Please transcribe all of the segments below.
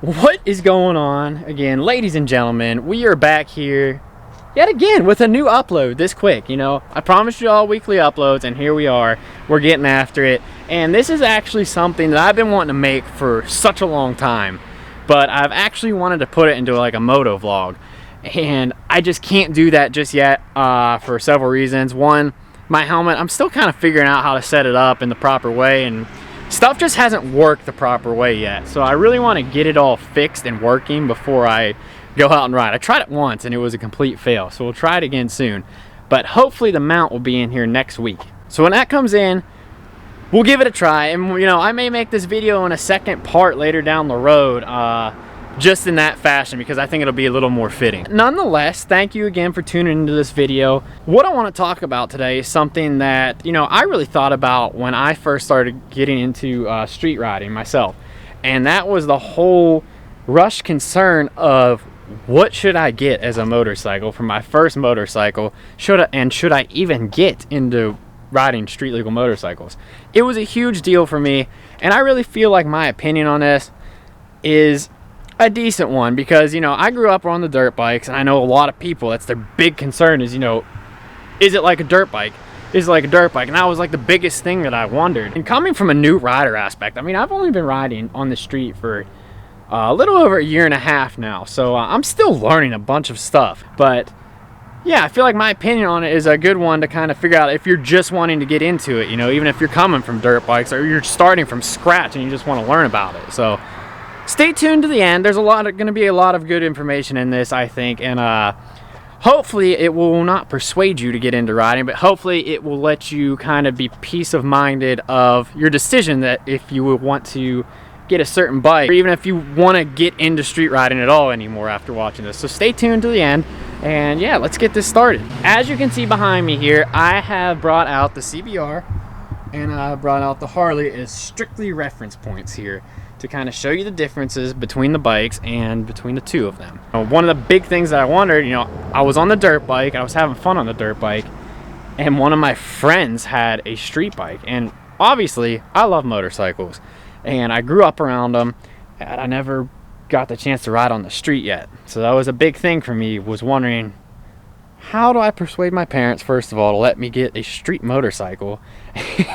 What is going on again, ladies and gentlemen? We are back here yet again with a new upload this quick. You know, I promised you all weekly uploads, and here we are. We're getting after it, and this is actually something that I've been wanting to make for such a long time, but I've actually wanted to put it into like a moto vlog, and I just can't do that just yet for several reasons. One, my helmet, I'm still kind of figuring out how to set it up in the proper way, and stuff just hasn't worked the proper way yet. So I really want to get it all fixed and working before I go out and ride. I tried it once and it was a complete fail, so we'll try it again soon. But hopefully the mount will be in here next week. So when that comes in, we'll give it a try. And you know, I may make this video in a second part later down the road, just in that fashion, because I think it'll be a little more fitting. Nonetheless, thank you again for tuning into this video. What I want to talk about today is something that, you know, I really thought about when I first started getting into street riding myself. And that was the whole rush concern of what should I get as a motorcycle for my first motorcycle? Should I even get into riding street legal motorcycles? It was a huge deal for me, and I really feel like my opinion on this is a decent one, because, you know, I grew up on the dirt bikes, and I know a lot of people, that's their big concern is, you know, is it like a dirt bike? Is it like a dirt bike? And that was like the biggest thing that I wondered. And coming from a new rider aspect, I mean, I've only been riding on the street for a little over a year and a half now, so I'm still learning a bunch of stuff. But yeah, I feel like my opinion on it is a good one to kind of figure out if you're just wanting to get into it, you know, even if you're coming from dirt bikes or you're starting from scratch and you just want to learn about it. So stay tuned to the end. There's going to be a lot of good information in this, I think, and hopefully it will not persuade you to get into riding, but hopefully it will let you kind of be peace of minded of your decision that if you would want to get a certain bike, or even if you want to get into street riding at all anymore after watching this. So stay tuned to the end, and yeah, let's get this started. As you can see behind me here, I have brought out the CBR and I brought out the Harley as strictly reference points here to kind of show you the differences between the bikes and between the two of them. One of the big things that I wondered, you know, I was on the dirt bike, I was having fun on the dirt bike, and one of my friends had a street bike, and obviously I love motorcycles and I grew up around them, and I never got the chance to ride on the street yet. So that was a big thing for me, was wondering, how do I persuade my parents, first of all, to let me get a street motorcycle,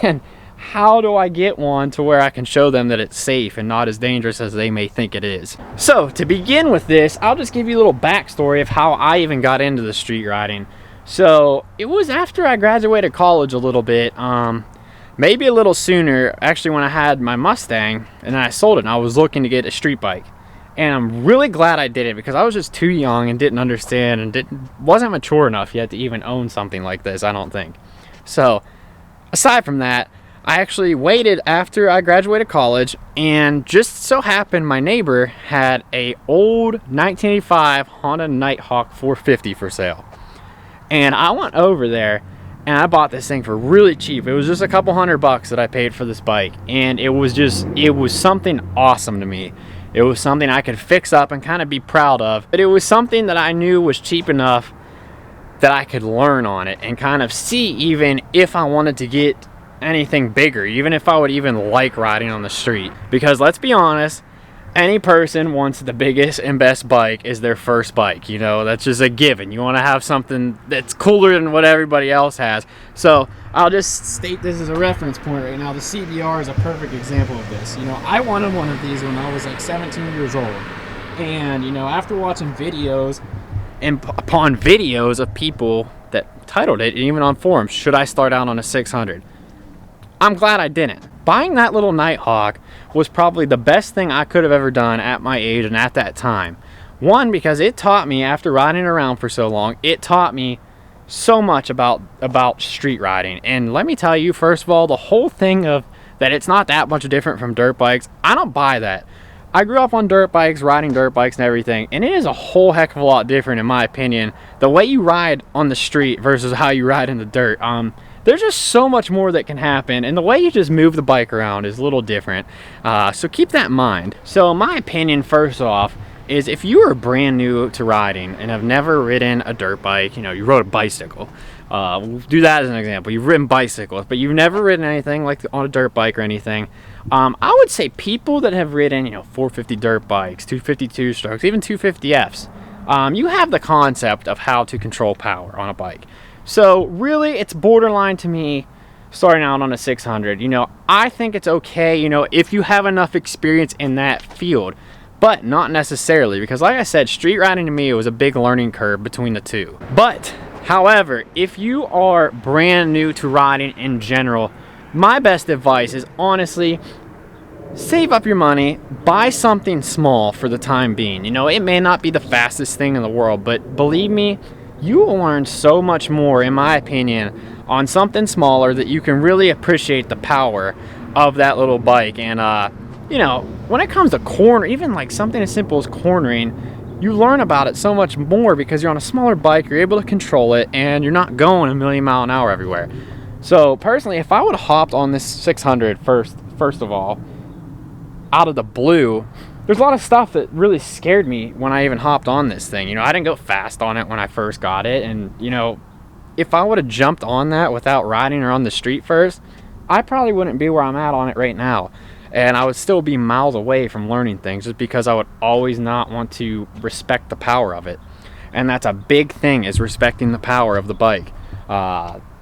and how do I get one to where I can show them that it's safe and not as dangerous as they may think it is? So to begin with this, I'll just give you a little backstory of how I even got into the street riding. So it was after I graduated college a little bit, maybe a little sooner, actually, when I had my Mustang and I sold it and I was looking to get a street bike. And I'm really glad I did it, because I was just too young and didn't understand and wasn't mature enough yet to even own something like this, I don't think. So aside from that, I actually waited after I graduated college, and just so happened my neighbor had a old 1985 Honda Nighthawk 450 for sale. And I went over there and I bought this thing for really cheap. It was just a couple $100 that I paid for this bike, and it was something awesome to me. It was something I could fix up and kind of be proud of, but it was something that I knew was cheap enough that I could learn on it and kind of see even if I wanted to get anything bigger, even if I would even like riding on the street. Because let's be honest, any person wants the biggest and best bike is their first bike, you know, that's just a given. You want to have something that's cooler than what everybody else has. So I'll just state this as a reference point right now. The CBR is a perfect example of this. You know, I wanted one of these when I was like 17 years old, and you know, after watching videos and upon videos of people that titled it, even on forums, should I start out on a 600? I'm glad I didn't. Buying that little Nighthawk was probably the best thing I could have ever done at my age and at that time. One, because it taught me, after riding around for so long, it taught me so much about street riding. And let me tell you, first of all, the whole thing of that it's not that much different from dirt bikes, I don't buy that. I grew up on dirt bikes, riding dirt bikes and everything, and it is a whole heck of a lot different, in my opinion, the way you ride on the street versus how you ride in the dirt. There's just so much more that can happen, and the way you just move the bike around is a little different, so keep that in mind. So my opinion, first off, is if you are brand new to riding and have never ridden a dirt bike, you know, you rode a bicycle, We'll do that as an example. You've ridden bicycles, but you've never ridden anything like on a dirt bike or anything. I would say people that have ridden, 450 dirt bikes, 252 strokes, even 250Fs, you have the concept of how to control power on a bike. So really, it's borderline to me starting out on a 600. I think it's okay, if you have enough experience in that field, but not necessarily, because like I said, street riding to me was a big learning curve between the two. But however, if you are brand new to riding in general, my best advice is honestly, save up your money, buy something small for the time being. It may not be the fastest thing in the world, but believe me, you will learn so much more, in my opinion, on something smaller that you can really appreciate the power of that little bike. And, when it comes to corner, even like something as simple as cornering, you learn about it so much more because you're on a smaller bike, you're able to control it, and you're not going a million mile an hour everywhere. So personally, if I would have hopped on this 600 first of all, out of the blue, there's a lot of stuff that really scared me when I even hopped on this thing. I didn't go fast on it when I first got it, and if I would have jumped on that without riding or on the street first, I probably wouldn't be where I'm at on it right now, and I would still be miles away from learning things just because I would always not want to respect the power of it. And that's a big thing, is respecting the power of the bike.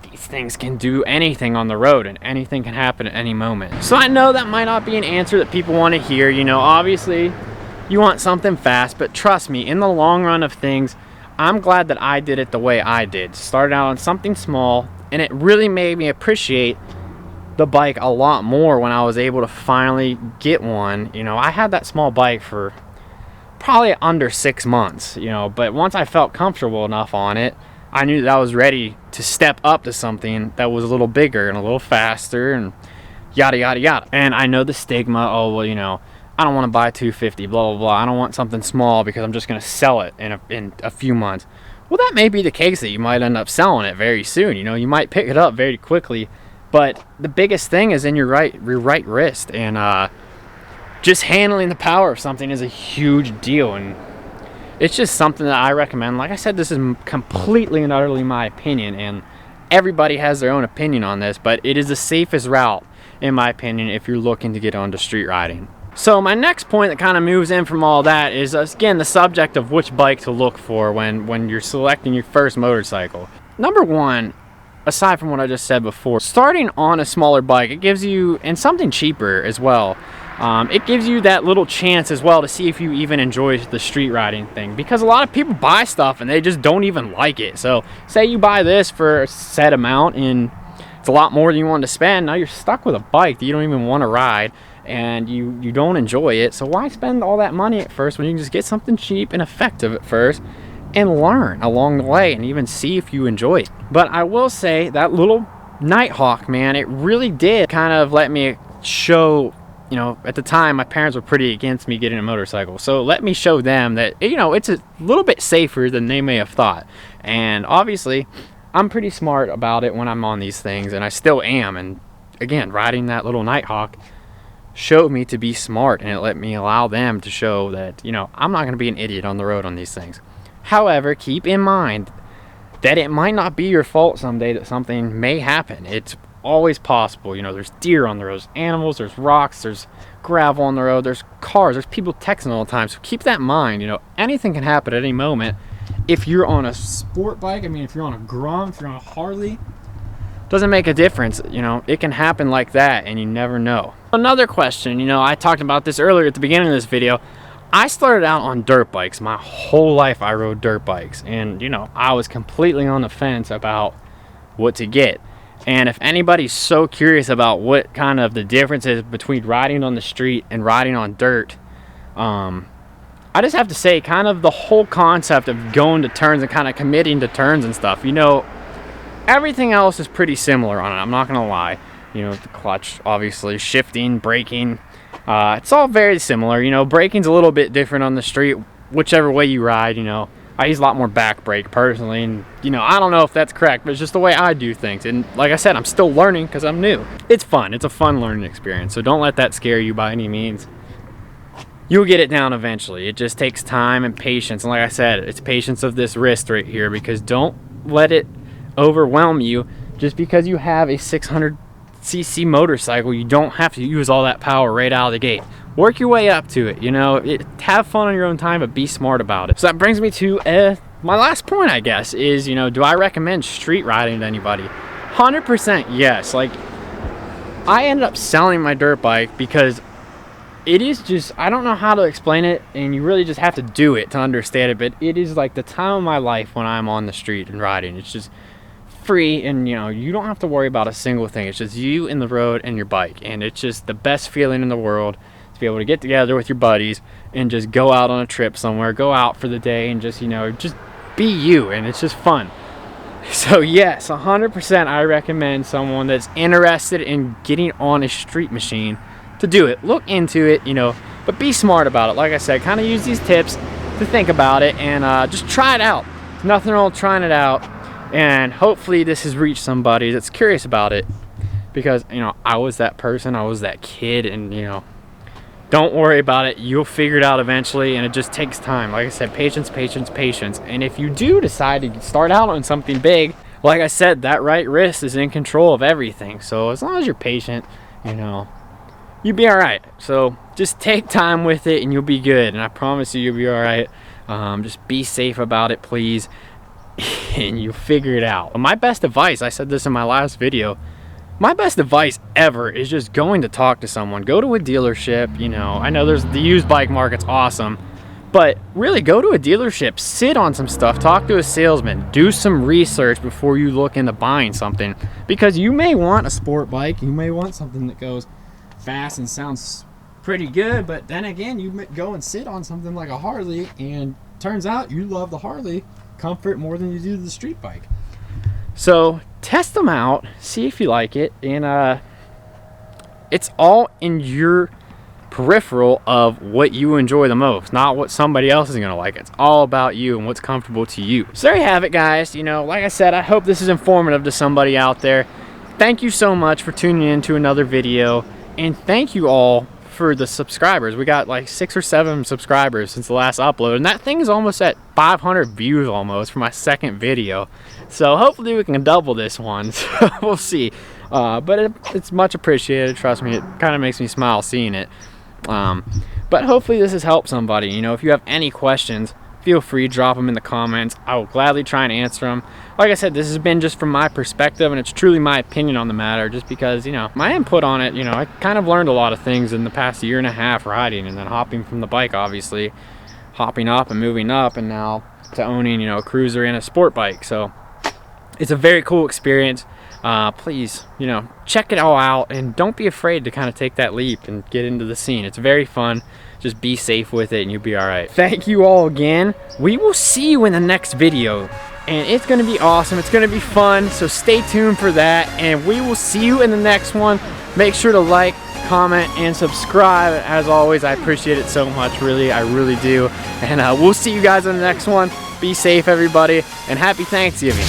These things can do anything on the road, and anything can happen at any moment. So I know that might not be an answer that people want to hear. Obviously you want something fast, but trust me, in the long run of things, I'm glad that I did it the way I did. Started out on something small, and it really made me appreciate the bike a lot more when I was able to finally get one. I had that small bike for probably under 6 months, but once I felt comfortable enough on it, I knew that I was ready to step up to something that was a little bigger and a little faster and yada, yada, yada. And I know the stigma, oh, well, I don't want to buy 250, blah, blah, blah. I don't want something small because I'm just going to sell it in a few months. Well, that may be the case, that you might end up selling it very soon. You might pick it up very quickly. But the biggest thing is in your right wrist. And just handling the power of something is a huge deal. And it's just something that I recommend. Like I said, this is completely and utterly my opinion, and everybody has their own opinion on this, but it is the safest route, in my opinion, if you're looking to get onto street riding. So my next point that kind of moves in from all that is, again, the subject of which bike to look for when you're selecting your first motorcycle. Number one, aside from what I just said before, starting on a smaller bike, it gives you, and something cheaper as well, it gives you that little chance as well to see if you even enjoy the street riding thing, because a lot of people buy stuff and they just don't even like it. So say you buy this for a set amount and it's a lot more than you wanted to spend. Now you're stuck with a bike that you don't even want to ride, and you don't enjoy it. So why spend all that money at first when you can just get something cheap and effective at first and learn along the way and even see if you enjoy it? But I will say that little Nighthawk, man, it really did kind of let me show, at the time my parents were pretty against me getting a motorcycle, so let me show them that it's a little bit safer than they may have thought. And obviously I'm pretty smart about it when I'm on these things, and I still am. And again, riding that little Nighthawk showed me to be smart, and it let me allow them to show that I'm not going to be an idiot on the road on these things. However, keep in mind that it might not be your fault someday that something may happen. It's always possible. There's deer on the road, there's animals, there's rocks, there's gravel on the road, there's cars, there's people texting all the time. So keep that in mind. Anything can happen at any moment. If you're on a sport bike, if you're on a Grom, if you're on a Harley, doesn't make a difference. It can happen like that, and you never know. Another question, I talked about this earlier at the beginning of this video. I started out on dirt bikes. My whole life I rode dirt bikes, and I was completely on the fence about what to get. And if anybody's so curious about what kind of the difference is between riding on the street and riding on dirt, I just have to say, kind of the whole concept of going to turns and kind of committing to turns and stuff, everything else is pretty similar on it. I'm not gonna lie. The clutch, obviously, shifting, braking, it's all very similar. Braking's a little bit different on the street, whichever way you ride. I use a lot more back brake personally, and I don't know if that's correct, but it's just the way I do things. And like I said, I'm still learning because I'm new. It's fun. It's a fun learning experience, so don't let that scare you by any means. You'll get it down eventually. It just takes time and patience, and like I said, it's patience of this wrist right here, because don't let it overwhelm you just because you have a 600cc motorcycle. You don't have to use all that power right out of the gate. Work your way up to it, you know. Have fun on your own time, but be smart about it. So that brings me to my last point, I guess, is, you know, do I recommend street riding to anybody? 100% yes. Like, I ended up selling my dirt bike because it is just, I don't know how to explain it, and you really just have to do it to understand it, but it is like the time of my life when I'm on the street and riding. It's just free, and you know, you don't have to worry about a single thing. It's just you and the road and your bike, and it's just the best feeling in the world to be able to get together with your buddies and just go out on a trip somewhere, go out for the day, and just, you know, just be you, and it's just fun. So yes, 100% I recommend someone that's interested in getting on a street machine to do it. Look into it, you know, but be smart about it. Like I said, kind of use these tips to think about it, and just try it out. There's nothing wrong with trying it out, and hopefully this has reached somebody that's curious about it, because, you know, I was that person, I was that kid, and, you know, don't worry about it. You'll figure it out eventually, and it just takes time. Like I said, patience, patience, patience. And if you do decide to start out on something big, like I said, that right wrist is in control of everything. So as long as you're patient, you know, you'll be all right. So just take time with it, and you'll be good. And I promise you'll be all right. Just be safe about it, please, and you'll figure it out. My best advice, I said this in my last video, my best advice ever is just going to talk to someone. Go to a dealership, you know. I know there's the used bike market's awesome, but really go to a dealership, sit on some stuff, talk to a salesman, do some research before you look into buying something, because you may want a sport bike, you may want something that goes fast and sounds pretty good, but then again, you go and sit on something like a Harley, and turns out you love the Harley comfort more than you do the street bike. So test them out, see if you like it, and it's all in your peripheral of what you enjoy the most, not what somebody else is gonna like. It's all about you and what's comfortable to you. So there you have it, guys. You know, like I said, I hope this is informative to somebody out there. Thank you so much for tuning in to another video, and thank you all for the subscribers. We got like 6 or 7 subscribers since the last upload, and that thing is almost at 500 views almost for my second video. So hopefully we can double this one. So we'll see. But it's much appreciated. Trust me, it kind of makes me smile seeing it. But hopefully this has helped somebody. You know, if you have any questions, feel free, drop them in the comments. I will gladly try and answer them. Like I said, this has been just from my perspective, and it's truly my opinion on the matter, just because, you know, my input on it, you know, I kind of learned a lot of things in the past year and a half riding, and then hopping from the bike, obviously, hopping up and moving up, and now to owning, you know, a cruiser and a sport bike. So it's a very cool experience. Please, you know, check it all out, and don't be afraid to kind of take that leap and get into the scene. It's very fun. Just be safe with it, and you'll be all right. Thank you all again. We will see you in the next video, and it's going to be awesome. It's going to be fun, so stay tuned for that, and we will see you in the next one. Make sure to like, comment, and subscribe. As always, I appreciate it so much. Really, I really do. And we'll see you guys in the next one. Be safe, everybody, and happy Thanksgiving.